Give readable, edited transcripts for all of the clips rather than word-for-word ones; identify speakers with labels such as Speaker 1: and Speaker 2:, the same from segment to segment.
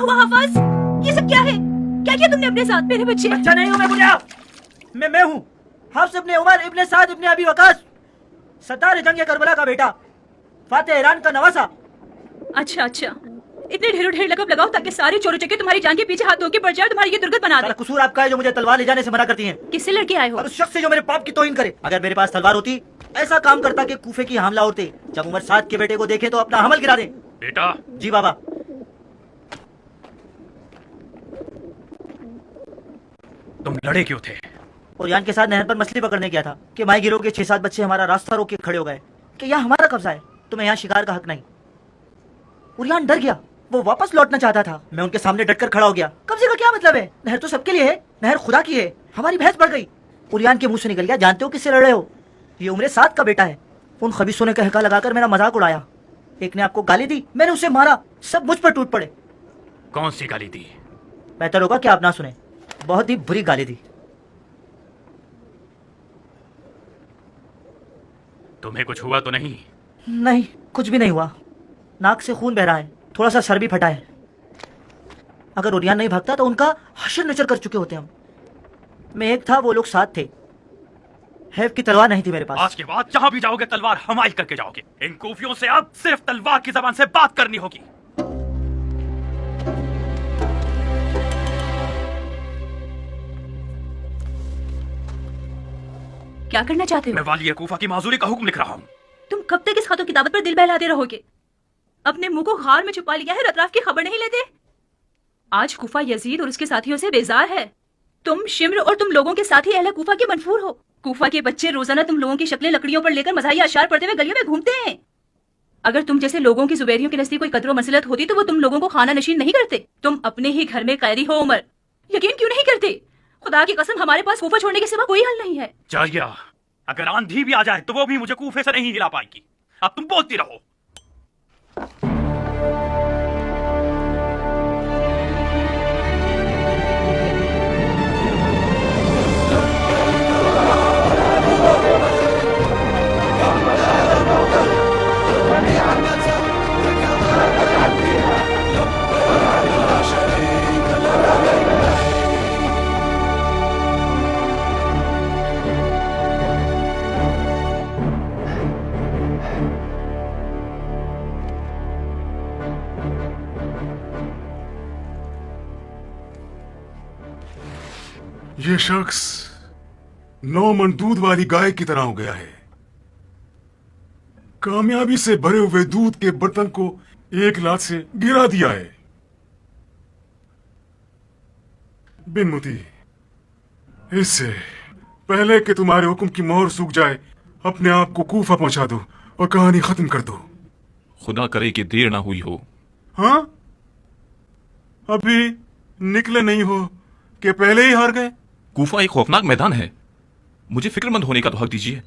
Speaker 1: हुआ हफाज? ये सब क्या है? क्या किया तुमने अपने साथ? मेरे बच्चे।
Speaker 2: बच्चा नहीं हूँ मैं बुढ़िया, मैं हूँ हफ्स इब्ने उमर इब्ने साद इब्ने अबी वकास, सत्तार जंग करबला का बेटा, फातेह ईरान का नवासा।
Speaker 1: अच्छा अच्छा, इतने ढेर लकब लगाओ ताकि सारे चोर चक्के तुम्हारी जान के पीछे हाथ धो के पड़ जाए, तुम्हारी ये दुर्गत बना दे।
Speaker 2: कसूर आपका है जो मुझे तलवार ले जाने से मना करती हैं।
Speaker 1: किससे लड़के आए हो?
Speaker 2: और उस शख्स से जो मेरे पाप की तौहीन करे। अगर मेरे पास तलवार होती ऐसा काम करता कि कूफे की हमला होते, जब उमर साद के बेटे को देखे तो अपना हमल गिरा दे।
Speaker 3: बेटा।
Speaker 2: जी बाबा।
Speaker 3: तुम लड़े क्यों थे?
Speaker 2: उरियान के साथ नहर पर मछली पकड़ने गया था कि माई गिरोह के 6-7 बच्चे हमारा रास्ता रोक के खड़े हो गए कि यहाँ हमारा कब्जा है, तुम्हें यहाँ शिकार का हक नहीं। उरियान डर गया, वो वापस लौटना चाहता था। मैं उनके सामने डटकर खड़ा हो गया। कब्जे का क्या मतलब है? नहर तो सबके लिए है, नहर खुदा की है। हमारी बहस बढ़ गई। उरियान के मुंह से निकल गया, जानते हो किससे लड़ रहे हो? ये उम्र साद का बेटा है। उन खबीसों ने कहका लगाकर मेरा मजाक उड़ाया। एक ने आपको गाली दी, मैंने उसे मारा, सब मुझ पर टूट पड़े।
Speaker 3: कौन सी गाली दी?
Speaker 2: बेहतर होगा कि आप ना सुने, बहुत ही बुरी गाली दी।
Speaker 3: तुम्हें कुछ हुआ तो नहीं?
Speaker 2: नहीं, कुछ भी नहीं हुआ। नाक से खून बह रहा है, थोड़ा सा सर भी फटा है। अगर उरियान नहीं भागता तो उनका हश्र नचर कर चुके होते हम। मैं एक था, वो लोग साथ थे। हैफ की तलवार नहीं थी मेरे पास।
Speaker 3: आज के बाद जहां भी जाओगे तलवार हमारी करके जाओगे। इन कूफियों से अब सिर्फ तलवार की जबान से बात करनी होगी।
Speaker 1: क्या करना चाहते हो?
Speaker 3: मैं वाली कूफा की माजूरी का हुक्म लिख रहा हूँ।
Speaker 1: तुम कब तक इस खातों की दावत पर दिल बहलाते रहोगे? अपने मुंह को खार में छुपा लिया है, अतराफ की खबर नहीं लेते। आज कूफा यजीद और उसके साथियों से बेजार है। तुम शिम्र और तुम लोगों के साथी अहले कूफा के मनफूर हो। कूफा के बच्चे रोजाना तुम लोगों की शक्लें लकड़ियों पर लेकर मज़ाहिया अशार पढ़ते हुए गलियों में घूमते हैं। अगर तुम जैसे लोगों की जुबैरियों के नजदीक कोई कदर मसलत होती तो वो तुम लोगों को खाना नशीन नहीं करते। तुम अपने ही घर में कैदी हो उमर, यकीन क्यों नहीं करते? खुदा की कसम, हमारे पास कूफा छोड़ने के सिवा कोई हल नहीं है।
Speaker 3: जारिया, अगर आंधी भी आ जाए तो वो भी मुझे कूफे से नहीं हिला पाएगी। अब तुम बोलती रहो।
Speaker 4: ये शख्स 9 मन दूध वाली गाय की तरह हो गया है। कामयाबी से भरे हुए दूध के बर्तन को एक लात से गिरा दिया है। बिन मुती, इससे पहले कि तुम्हारे हुक्म की मोहर सूख जाए, अपने आप को कूफा पहुंचा दो और कहानी खत्म कर दो।
Speaker 5: खुदा करे कि देर ना हुई हो।
Speaker 4: हाँ, अभी निकले नहीं हो कि पहले ही हार गए?
Speaker 5: कूफा एक खौफनाक मैदान है, मुझे फिक्रमंद होने का तो हक दीजिए।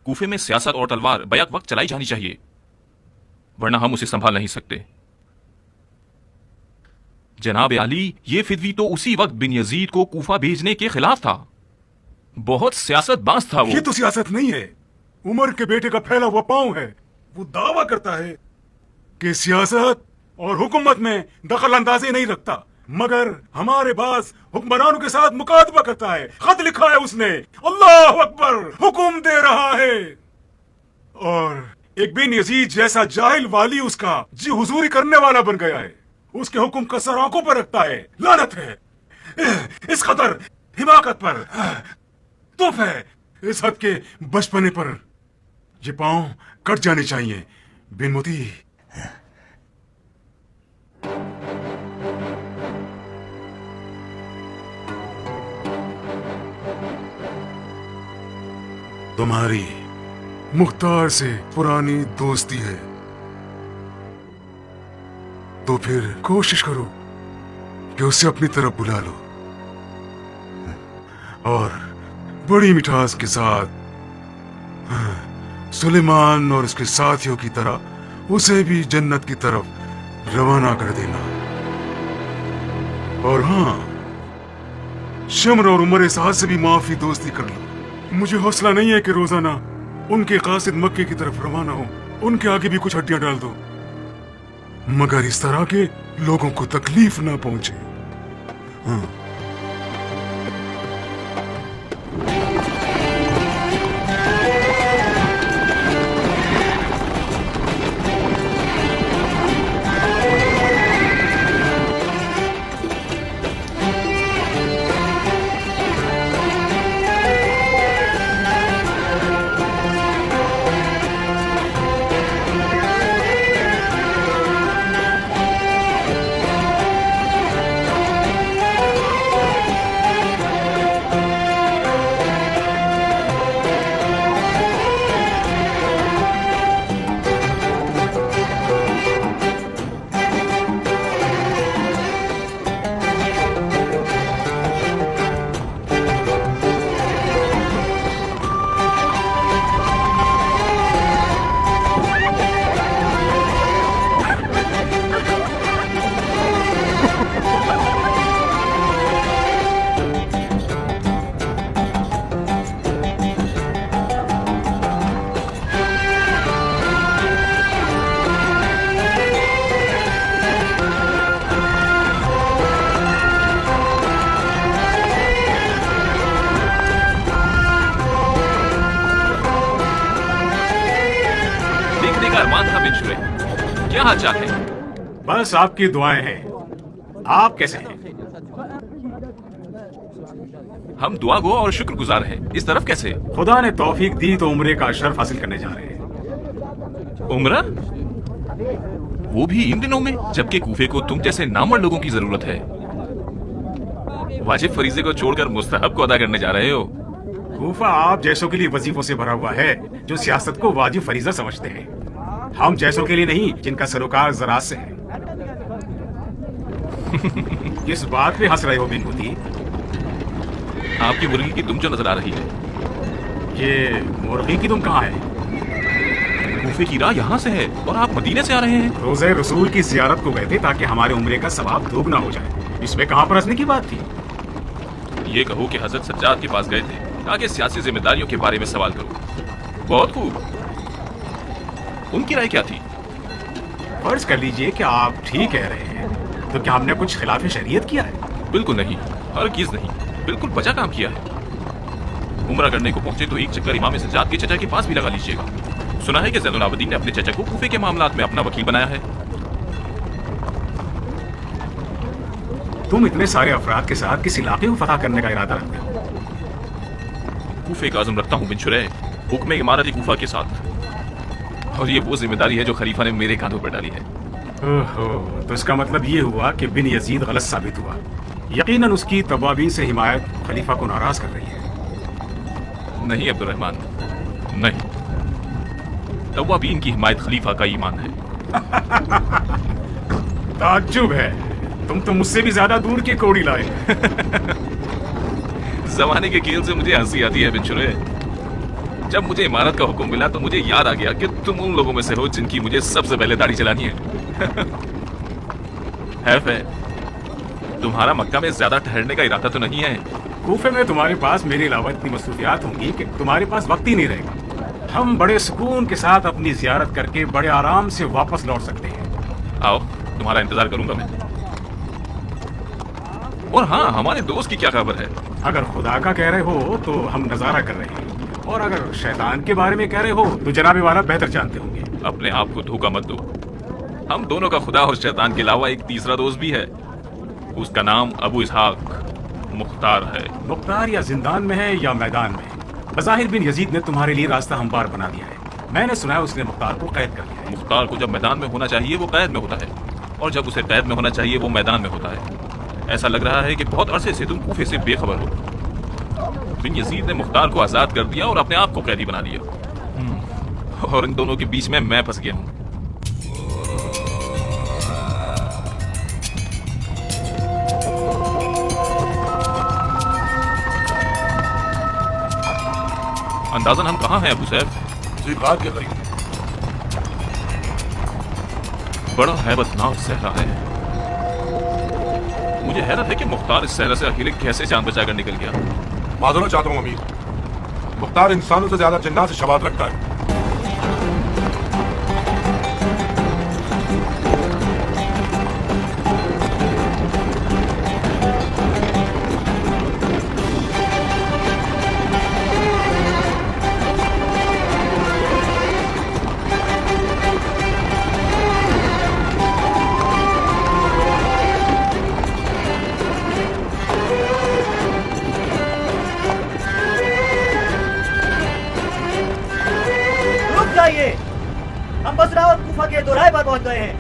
Speaker 5: कूफे में सियासत और तलवार बैक वक्त चलाई जानी चाहिए, वरना हम उसे संभाल नहीं सकते। जनाब अली, ये फिदवी तो उसी वक्त बिन यजीद को कूफा भेजने के खिलाफ था। बहुत सियासतबाज था वो।
Speaker 4: ये तो सियासत नहीं है, उमर के बेटे का फैला हुआ पांव है। वो दावा करता है कि सियासत और हुकूमत में दखल अंदाजी नहीं रखता, मगर हमारे पास हुक्मरानों के साथ मुकादमा करता है। खत लिखा है उसने, अल्लाह अकबर, हुक्म दे रहा है। और एक बिन यजीद जैसा जाहिल वाली उसका जी हुजूरी करने वाला बन गया है। उसके हुक्म का सर आंखों पर रखता है। लानत है इस कदर हिमाकत पर, तुफ है इस हद के बचपने पर। ये पांव कट जाने चाहिए बिन मुती। तुम्हारी मुख्तार से पुरानी दोस्ती है, तो फिर कोशिश करो कि उसे अपनी तरफ बुला लो और बड़ी मिठास के साथ सुलेमान और उसके साथियों की तरह उसे भी जन्नत की तरफ रवाना कर देना। और हाँ, शम्र और उमर साहब से भी माफी दोस्ती कर लो। मुझे हौसला नहीं है कि रोजाना उनके कासिद मक्के की तरफ रवाना हो। उनके आगे भी कुछ हड्डियां डाल दो। मगर इस तरह के लोगों को तकलीफ ना पहुंचे। हाँ।
Speaker 5: देखने का अरमान था बिन, क्या हाल चाल है?
Speaker 4: बस आपकी दुआएं हैं। आप कैसे हैं?
Speaker 5: हम दुआ गो और शुक्रगुजार हैं। इस तरफ कैसे?
Speaker 4: खुदा ने तौफीक दी तो उम्रे का अशरफ हासिल करने जा रहे हैं।
Speaker 5: उम्रा? वो भी इन दिनों में, जबकि कूफे को तुम जैसे नामवर लोगों की जरूरत है। वाजिब फरीजे को छोड़कर मुस्तहब को अदा करने जा रहे हो।
Speaker 4: कूफा आप जैसों के लिए वजीफों से भरा हुआ है, जो सियासत को वाजिब फरीजा समझते हैं। हम जैसों के लिए नहीं, जिनका सरोकार ज़राअत से है। किस बात पे हंस रहे हो बिन मुती?
Speaker 5: आपकी मुर्गी की दुम जो नजर आ रही है।
Speaker 4: ये मुर्गी की तुम कहाँ है?
Speaker 5: कूफे की राह यहाँ से है और आप मदीने से आ रहे हैं।
Speaker 4: रोज़े रसूल की ज़ियारत को गए थे ताकि हमारे उम्रे का सवाब दोगुना हो जाए। इसमें कहाँ पर हंसने की बात थी?
Speaker 5: ये कहो कि हजरत सज्जाद के पास गए थे ताकि सियासी जिम्मेदारियों के बारे में सवाल करो। बहुत खूब। उनकी राय क्या थी?
Speaker 4: फर्ज कर लीजिए कि आप ठीक कह रहे हैं, तो क्या हमने कुछ खिलाफ शरीयत किया है?
Speaker 5: बिल्कुल नहीं, हरगिज़ नहीं, बिल्कुल बचा काम किया है। उम्रा करने को पहुंचे तो एक चक्कर इमाम सज्जाद के चचा के पास भी लगा लीजिएगा। सुना है कि ज़ैनुल आबिदीन ने अपने चचा को कूफे के मामलात में अपना वकील बनाया है।
Speaker 4: तुम इतने सारे अफराद के साथ किस इलाके को फतह करने का इरादा रखते हो?
Speaker 5: कूफे का आज़म रखता हूँ बिन शुरै, हुक्म इमारत कूफा के साथ। और ये वो जिम्मेदारी है जो खलीफा ने मेरे कांधों पर डाली है।
Speaker 4: ओहो, तो इसका मतलब ये हुआ कि बिन यजीद गलत साबित हुआ। यकीनन उसकी तवाबीन से हिमायत खलीफा को नाराज कर रही है।
Speaker 5: नहीं अब्दुर्रहमान, नहीं। तवाबीन की हिमायत खलीफा का ईमान है।
Speaker 4: ताज्जुब है, तुम तो मुझसे भी ज्यादा दूर की कौड़ी लाए।
Speaker 5: जमाने के खेल से मुझे हंसी आती है बिन शुरै। जब मुझे इमारत का हुक्म मिला तो मुझे याद आ गया कि तुम उन लोगों में से हो जिनकी मुझे सबसे पहले दाढ़ी चलानी है। है तुम्हारा मक्का में ज्यादा ठहरने का इरादा तो नहीं है?
Speaker 4: कूफे में तुम्हारे पास मेरे अलावा इतनी मसरूफियात होंगी कि तुम्हारे पास वक्त ही नहीं रहेगा। हम बड़े सुकून के साथ अपनी जियारत करके बड़े आराम से वापस लौट सकते हैं।
Speaker 5: आओ, तुम्हारा इंतजार करूंगा मैं। और हाँ, हमारे दोस्त की क्या खबर है?
Speaker 4: अगर खुदा का कह रहे हो तो हम नजारा कर रहे हैं, और अगर शैतान के बारे में कह रहे हो तो जनाबे वाला बेहतर जानते होंगे।
Speaker 5: अपने आप को धोखा मत दो। हम दोनों का खुदा और शैतान के अलावा एक तीसरा दोस्त भी है। उसका नाम अबू इसहाक मुख्तार है।
Speaker 4: मुख्तार या जिंदान में है या मैदान में, बज़ाहिर बिन यजीद ने तुम्हारे लिए रास्ता हमवार बना दिया है। मैंने सुना है उसने मुख्तार को कैद कर लिया है।
Speaker 5: मुख्तार को जब मैदान में होना चाहिए वो कैद में होता है, और जब उसे कैद में होना चाहिए वो मैदान में होता है। ऐसा लग रहा है कि बहुत अरसे से तुम कूफे से बेखबर हो। बिन यजीद ने मुख्तार को आजाद कर दिया और अपने आप को कैदी बना लिया, और इन दोनों के बीच में मैं फंस गया हूं। अंदाजन हम कहाँ हैं अबू सैफ?
Speaker 6: जिगार के करीब।
Speaker 5: बड़ा हैबतनाक सहरा है। मुझे हैरत है कि मुख्तार इस सहरा से अकेले कैसे जान बचाकर निकल गया।
Speaker 6: माजूरत चाहता हूँ अमीर, मुख्तार इंसानों से ज्यादा जिन्नात से शबात रखता है।
Speaker 2: बसरा और कूफा के दोराहे पर पहुंच गए हैं।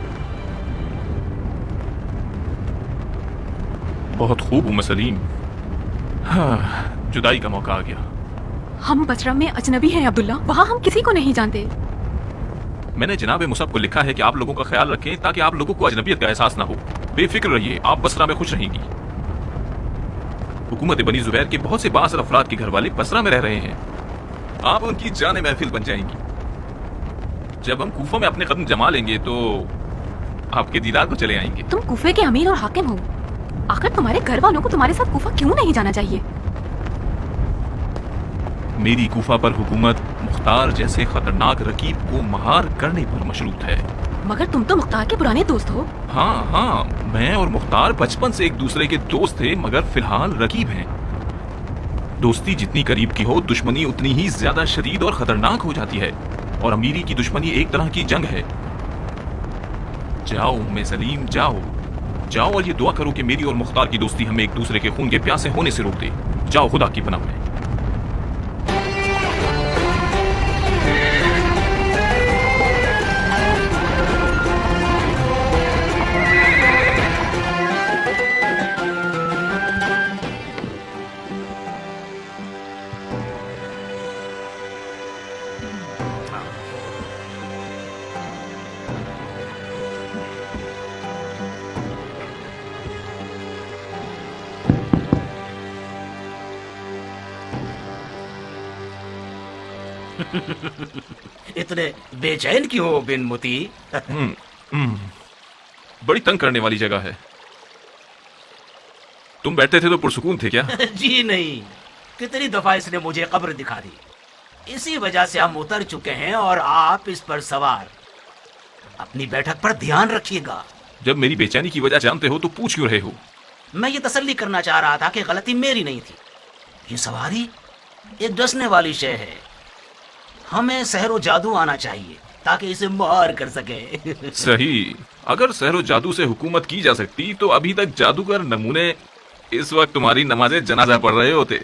Speaker 5: बहुत खूब उम्मे सलीम। हाँ, जुदाई का मौका आ गया।
Speaker 7: हम बसरा में अजनबी हैं अब्दुल्ला, वहाँ हम किसी को नहीं जानते।
Speaker 5: मैंने जनाब मुसब को लिखा है कि आप लोगों का ख्याल रखें ताकि आप लोगों को अजनबियत का एहसास ना हो। बेफिक्र रहिए, आप बसरा में खुश रहेंगी। हुकूमत बनी जुबैर के बहुत से बासर अफराद के घर वाले बसरा में रह रहे हैं। आप उनकी जाने महफिल बन जाएंगी। जब हम कूफा में अपने कदम जमा लेंगे तो आपके दीदार को चले आएंगे।
Speaker 7: तुम कूफे के अमीर और हाकिम हो, आखिर तुम्हारे घर वालों को तुम्हारे साथ कूफा क्यों नहीं जाना चाहिए?
Speaker 5: मेरी कूफा पर हुकूमत मुख्तार जैसे खतरनाक रकीब को महार करने पर मशरूत है।
Speaker 7: मगर तुम तो मुख्तार के पुराने दोस्त हो।
Speaker 5: हाँ, मैं और मुख्तार बचपन से एक दूसरे के दोस्त थे, मगर फिलहाल रकीब हैं। दोस्ती जितनी करीब की हो, दुश्मनी उतनी ही ज्यादा शदीद और खतरनाक हो जाती है। और अमीरी की दुश्मनी एक तरह की जंग है। जाओ उम्मे सलीम, जाओ और ये दुआ करो कि मेरी और मुख्तार की दोस्ती हमें एक दूसरे के खून के प्यासे होने से रोक दे। जाओ खुदा की पनाह में।
Speaker 8: इतने बेचैन क्यों हो बिन मुती?
Speaker 5: बड़ी तंग करने वाली जगह है। तुम बैठते थे तो पुरसुकून थे क्या?
Speaker 8: जी नहीं, कितनी दफा इसने मुझे कब्र दिखा दी। इसी वजह से हम उतर चुके हैं और आप इस पर सवार। अपनी बैठक पर ध्यान रखिएगा।
Speaker 5: जब मेरी बेचैनी की वजह जानते हो तो पूछ क्यों रहे हो?
Speaker 8: मैं ये तसल्ली करना चाह रहा था कि गलती मेरी नहीं थी। ये सवारी एक डसने वाली शय है। हमें सहरो जादू आना चाहिए ताकि इसे मार कर सके।
Speaker 5: सही। अगर सहरो जादू से हुकूमत की जा सकती तो अभी तक जादूगर नमूने इस वक्त तुम्हारी नमाज़े जनाजा पढ़ रहे होते।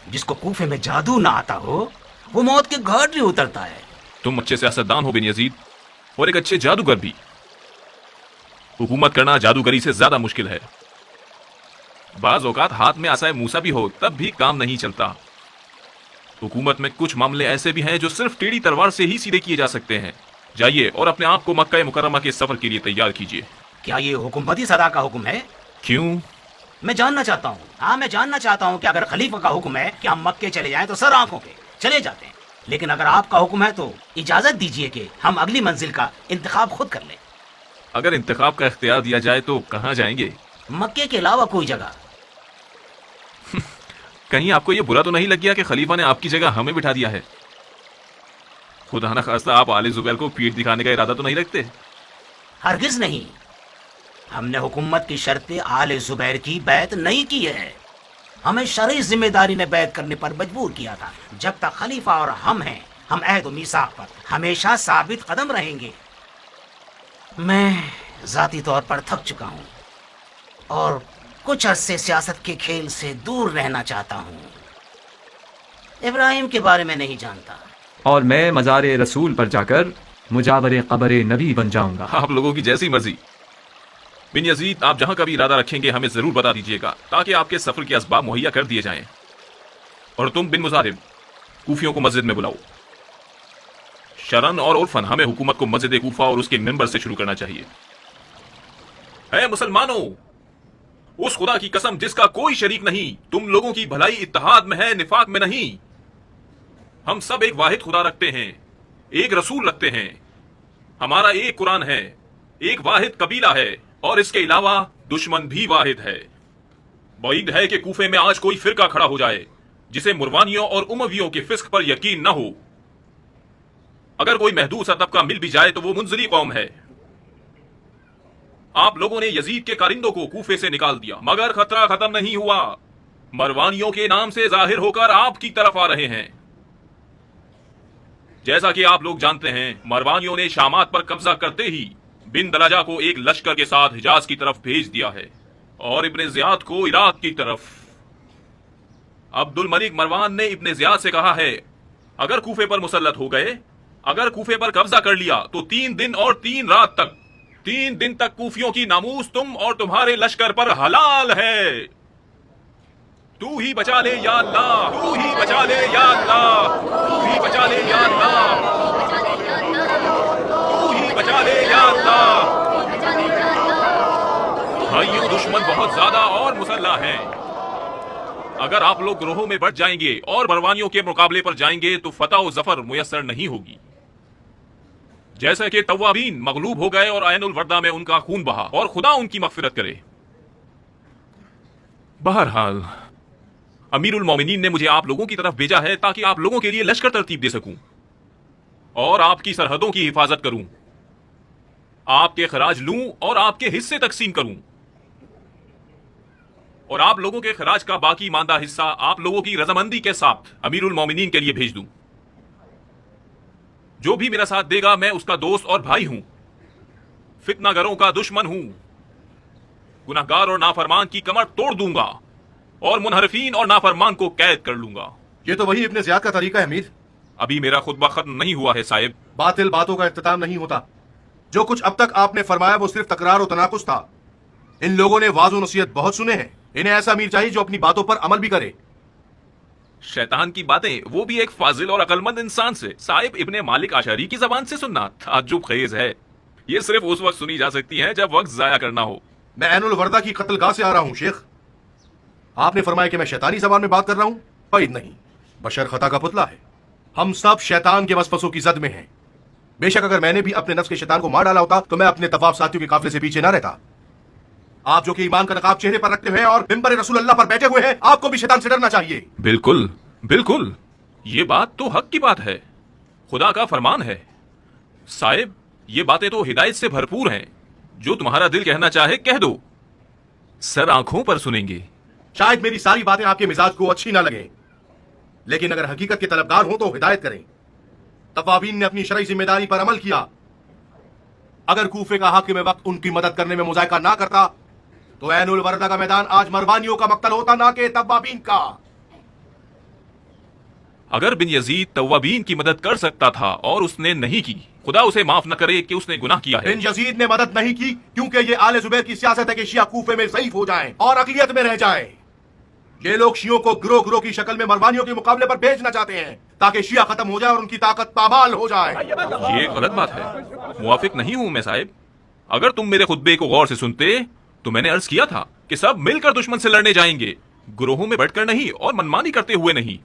Speaker 8: जिसको कूफे में जादू ना आता हो वो मौत के घाट भी उतरता है।
Speaker 5: तुम अच्छे सियासतदान हो बिन यजीद, और एक अच्छे जादूगर भी। हुकूमत करना जादूगरी से ज्यादा मुश्किल है। बाज औकात हाथ में आसाए मूसा भी हो तब भी काम नहीं चलता। हुकूमत में कुछ मामले ऐसे भी हैं जो सिर्फ टेढ़ी तलवार से ही सीधे किए जा सकते हैं। जाइए और अपने आप को मक्का मुकर्रमा के सफर के लिए तैयार कीजिए।
Speaker 8: क्या ये हुकूमती सदा का हुक्म है?
Speaker 5: क्यों?
Speaker 8: मैं जानना चाहता हूँ। हाँ, मैं जानना चाहता हूँ कि अगर खलीफा का हुक्म है कि हम मक्के चले जाएं तो सर आंखों पे चले जाते हैं, लेकिन अगर आपका हुक्म है तो इजाजत दीजिए कि हम अगली मंजिल का इंतखाब खुद कर लें।
Speaker 5: अगर इंतखाब का इख्तियार दिया जाए तो कहाँ जाएंगे?
Speaker 8: मक्के के अलावा कोई जगह।
Speaker 5: कहीं आपको ये बुरा तो नहीं लग गया कि खलीफा ने आपकी जगह हमें बिठा दिया है? खुदा न खास्ता आप आले जुबैर को पीठ दिखाने का इरादा तो नहीं रखते?
Speaker 8: हरगिज नहीं। हमने हुकूमत की शर्तें आले जुबैर की बैत नहीं की है। हमें शरई जिम्मेदारी ने बैत करने पर मजबूर किया था। जब तक खलीफा और हम हैं, हम अहद व मीसाक पर हमेशा साबित कदम रहेंगे। मैं जाती तौर पर थक चुका हूँ और कुछ अरसे सियासत के खेल से दूर रहना चाहता हूँ। इब्राहिम के बारे में नहीं जानता।
Speaker 9: और मैं मज़ार रसूल पर जाकर मुजावर कब्र नबी बन जाऊंगा।
Speaker 5: आप लोगों की जैसी मर्जी। बिन यजीद, आप जहां का भी इरादा रखेंगे हमें जरूर बता दीजिएगा ताकि आपके सफर के असबाब मुहैया कर दिए जाएं। और तुम बिन मुजारिब, कूफियों को मस्जिद में बुलाओ। शरन और उर्फन, हमें हुकूमत को मस्जिद कूफा और उसके मेंबर से शुरू करना चाहिए। है मुसलमानों, उस खुदा की कसम जिसका कोई शरीक नहीं, तुम लोगों की भलाई इत्तेहाद में है, निफाक में नहीं। हम सब एक वाहिद खुदा रखते हैं, एक रसूल रखते हैं। हमारा एक कुरान है, एक वाहिद कबीला है और इसके अलावा दुश्मन भी वाहिद है। बईद है कि कूफे में आज कोई फिरका खड़ा हो जाए जिसे मुरवानियों और उमवियों के फिस्क पर यकीन न हो। अगर कोई महदूद सा तबका मिल भी जाए तो वो मुंजरी कौम है। आप लोगों ने यजीद के कारिंदों को कूफे से निकाल दिया, मगर खतरा खत्म नहीं हुआ। मरवानियों के नाम से जाहिर होकर आपकी तरफ आ रहे हैं। जैसा कि आप लोग जानते हैं, मरवानियों ने शामात पर कब्जा करते ही बिन दलाजा को एक लश्कर के साथ हिजाज की तरफ भेज दिया है और इब्ने जियाद को इराक की तरफ। अब्दुल मलिक मरवान ने इब्ने जियाद से कहा है, अगर कूफे पर मुसल्लत हो गए अगर कूफे पर कब्जा कर लिया तो 3 दिन और 3 रात तक, 3 दिन तक कूफियों की नामूस तुम और तुम्हारे लश्कर पर हलाल है। तू ही बचा ले या अल्लाह, तू ही बचा ले या अल्लाह, तू ही बचा ले या अल्लाह, तू ही बचा ले या अल्लाह। भाइयों, दुश्मन बहुत ज्यादा और मुसल्ला है। अगर आप लोग ग्रोहों में बढ़ जाएंगे और बरवानियों के मुकाबले पर जाएंगे तो फतह और जफर मुयस्सर नहीं होगी। जैसे कि तव्वाबीन मगलूब हो गए और ऐनुल वर्दा में उनका खून बहा, और खुदा उनकी मगफिरत करे। बहरहाल अमीरुल मोमिनीन ने मुझे आप लोगों की तरफ भेजा है ताकि आप लोगों के लिए लश्कर तरतीब दे सकूं और आपकी सरहदों की हिफाजत करूं, आपके खराज लूं और आपके हिस्से तकसीम करूं, और आप लोगों के खराज का बाकी मांदा हिस्सा आप लोगों की रजामंदी के साथ अमीरुल मोमिनीन के लिए भेज दूं। जो भी मेरा साथ देगा मैं उसका दोस्त और भाई हूं, फितनागरों का दुश्मन हूं, गुनहगार और नाफरमान की कमर तोड़ दूंगा और मुनहरिफीन और नाफरमान को कैद कर लूंगा।
Speaker 6: ये तो वही इब्ने ज़ियाद का तरीका है अमीर।
Speaker 5: अभी मेरा खुतबा खत्म नहीं हुआ है साहिब।
Speaker 6: बातिल बातों का इख्तिताम नहीं होता। जो कुछ अब तक आपने फरमाया वो सिर्फ तकरार और तनाकुस था। इन लोगों ने वाज़ और नसीहत बहुत सुने हैं। इन्हें ऐसा अमीर चाहिए जो अपनी बातों पर अमल भी करे।
Speaker 5: शैतान की बातें, वो भी एक फाजिल और अकलमंद इंसान से। साहिब इब्ने मालिक आशरी की जबान से सुनना ताज्जुब खेज है। ये सिर्फ उस वक्त सुनी जा सकती है जब वक्त जाया करना हो।
Speaker 6: मैं ऐनुल वर्दा की कत्लगाह से आ रहा हूं शेख। आपने फरमाया कि मैं शैतानी जबान में बात कर रहा हूं। बैद नहीं, बशर खता का पुतला है। हम सब शैतान के वसवसों की जद में हैं। बेशक अगर मैंने भी अपने नफ्स के शैतान को मार डाला होता तो मैं अपने तवाफ साथियों के काफिले से पीछे ना रहता। आप जो कि ईमान का नकाब चेहरे पर रखते हुए और मिंबर रसूल अल्लाह पर बैठे हुए हैं, आपको भी शैतान से डरना चाहिए।
Speaker 5: बिल्कुल बिल्कुल, ये बात तो हक की बात है, खुदा का फरमान है। साहिब ये बातें तो हिदायत से भरपूर हैं। जो तुम्हारा दिल कहना चाहे कह दो, सर आंखों पर सुनेंगे।
Speaker 6: शायद मेरी सारी बातें आपके मिजाज को अच्छी ना लगे, लेकिन अगर हकीकत के तलबगार हो तो हिदायत करें। तवाबीन ने अपनी शरई जिम्मेदारी पर अमल किया। अगर कूफे का हाकिम वक्त उनकी मदद करने में मुजायका ना करता तो ऐनुल वर्दा का मैदान आज मरवानियों का मक्तल होता, ना कि तवाबीन का।
Speaker 5: अगर बिन यजीद तवाबीन की मदद कर सकता था और उसने नहीं की, खुदा उसे माफ न करे कि उसने गुनाह किया है।
Speaker 6: बिन यजीद ने मदद नहीं की क्योंकि ये आले जुबैर की सियासत है कि शिया कूफे में ज़ईफ हो जाएं और अकलियत में रह जाएं। ये लोग शियों को गिरोह गिरोह की शक्ल में मरवानियों के मुकाबले पर भेजना चाहते हैं ताकि शिया खत्म हो जाए और उनकी ताकत पामाल हो जाए।
Speaker 5: ये गलत बात है, मुवाफिक नहीं हूं मैं साहिब। अगर तुम मेरे खुतबे को गौर से सुनते तो मैंने अर्ज किया था कि सब मिलकर दुश्मन से लड़ने जाएंगे, गिरोहों में बैठकर नहीं और मनमानी करते हुए नहीं।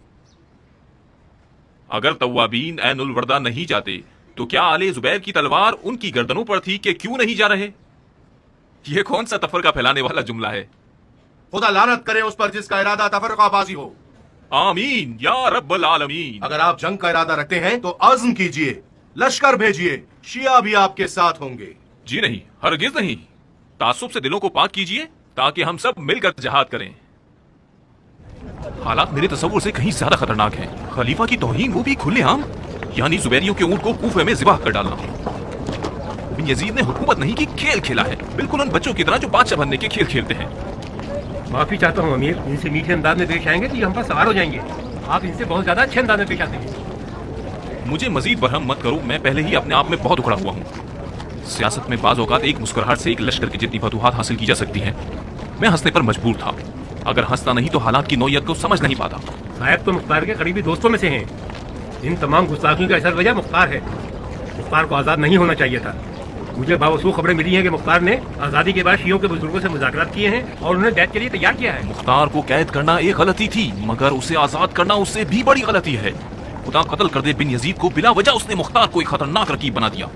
Speaker 5: अगर तवाबीन ऐनुल वर्दा नहीं जाते तो क्या आले जुबैर की तलवार उनकी गर्दनों पर थी कि क्यों नहीं जा रहे? ये कौन सा तफरका फैलाने वाला जुमला है?
Speaker 6: खुदा लानत करे उस पर जिसका इरादा तफरकाबाजी हो।
Speaker 5: आमीन या रब्बल आलमीन।
Speaker 6: अगर आप जंग का इरादा रखते हैं तो अज़्म कीजिए, लश्कर भेजिए, शिया भी आपके साथ होंगे।
Speaker 5: जी नहीं, हरगिज नहीं। तासुब से दिलों को पाक कीजिए ताकि हम सब मिलकर जिहाद करें। हालात मेरे तसव्वुर से कहीं ज्यादा खतरनाक हैं। खलीफा की तौहीन, वो भी खुलेआम, यानी जुबैरियों के ऊंट को कूफे में ज़िबाह कर डालना। बिन यजीद ने हुकूमत नहीं की, खेल खेला है, बिल्कुल उन बच्चों की तरह जो बादशाह बनने के खेल खेलते हैं।
Speaker 10: माफी चाहता हूँ अमीर, इनसे मीठे अंदाज में पेश आएंगे तो ये हम पर सवार हो जाएंगे। आप इनसे बहुत ज्यादा अच्छे अंदाज में पेश आते हैं।
Speaker 5: मुझे मजीद बरहम मत करो, मैं पहले ही अपने आप में बहुत उखड़ा हुआ हूँ। सियासत में बाज़ औक़ात एक मुस्कुराहट से एक लश्कर की जितनी फतूहात हासिल की जा सकती है। मैं हंसने पर मजबूर था, अगर हंसता नहीं तो हालात की नौयत को समझ नहीं पाता।
Speaker 10: साहब तो मुख्तार के करीबी दोस्तों में से हैं। इन तमाम गुस्ताखियों का असर वजह मुख्तार है। मुख्तार को आज़ाद नहीं होना चाहिए था। मुझे बावसूख खबरें मिली हैं कि मुख्तार ने आज़ादी के बाद शियों के बुजुर्गों से मुज़ाकरात किए हैं और उन्हें बैत के लिए तैयार किया है।
Speaker 5: मुख्तार को कैद करना एक गलती थी, मगर उसे आज़ाद करना उससे भी बड़ी गलती है। खुदा कत्ल कर दे बिन यजीद को, बिला वजह उसने मुख्तार को एक खतरनाक रकीब बना दिया।